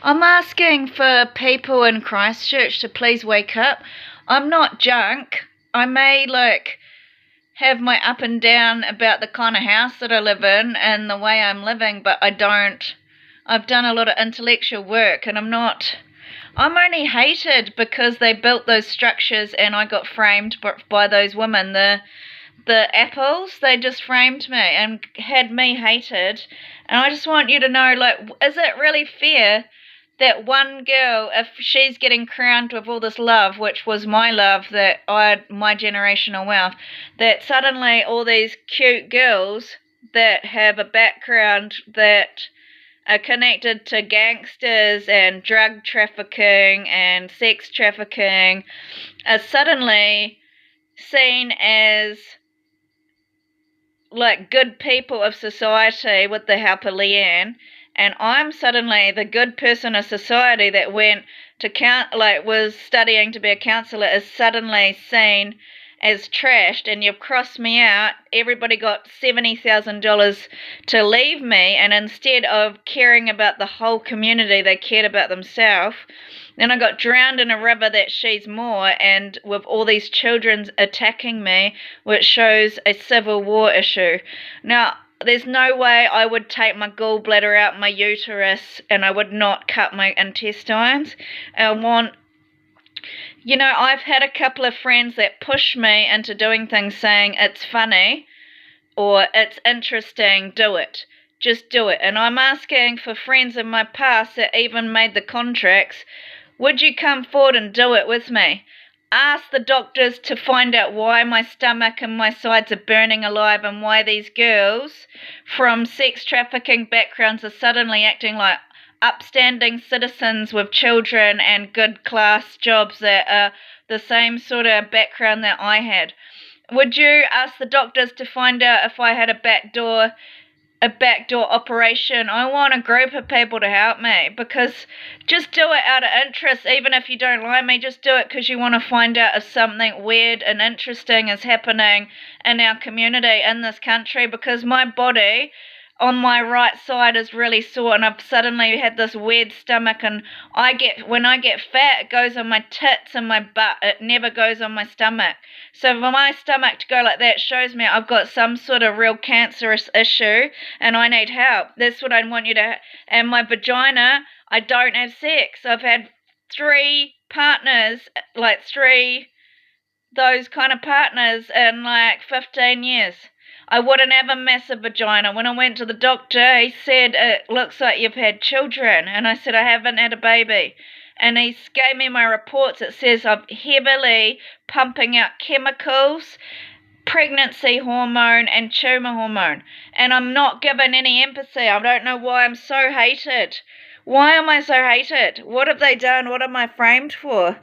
I'm asking for people in Christchurch to please wake up. I'm not junk. I may have my up and down about the kind of house that I live in and the way I'm living, but I don't. I've done a lot of intellectual work and I'm only hated because they built those structures and I got framed by those women. The apples, they just framed me and had me hated. And I just want you to know, is it really fair that one girl, if she's getting crowned with all this love, which was my love, my generational wealth, that suddenly all these cute girls that have a background that are connected to gangsters and drug trafficking and sex trafficking are suddenly seen as good people of society with the help of Leanne, and I'm suddenly the good person of society that went to was studying to be a counsellor is suddenly seen as trashed, and you've crossed me out. Everybody got $70,000 to leave me, and instead of caring about the whole community, they cared about themselves. Then I got drowned in a river that she's more, and with all these children attacking me, which shows a civil war issue. Now, there's no way I would take my gallbladder out my uterus and I would not cut my intestines. I've had a couple of friends that push me into doing things saying it's funny or it's interesting, do it. Just do it. And I'm asking for friends in my past that even made the contracts, would you come forward and do it with me? Ask the doctors to find out why my stomach and my sides are burning alive and why these girls from sex trafficking backgrounds are suddenly acting like upstanding citizens with children and good class jobs that are the same sort of background that I had. Would you ask the doctors to find out if I had a backdoor operation? I want a group of people to help me, because just do it out of interest. Even if you don't like me, just do it because you want to find out if something weird and interesting is happening in our community, in this country, because my body on my right side is really sore and I've suddenly had this weird stomach, and when I get fat, it goes on my tits and my butt. It never goes on my stomach. So for my stomach to go like that shows me I've got some sort of real cancerous issue and I need help. That's what I want you to. And my vagina, I don't have sex. I've had 3 partners, those kind of partners in 15 years. I wouldn't have a massive vagina. When I went to the doctor, he said, it looks like you've had children. And I said, I haven't had a baby. And he gave me my reports. It says I'm heavily pumping out chemicals, pregnancy hormone and tumor hormone. And I'm not given any empathy. I don't know why I'm so hated. Why am I so hated? What have they done? What am I framed for?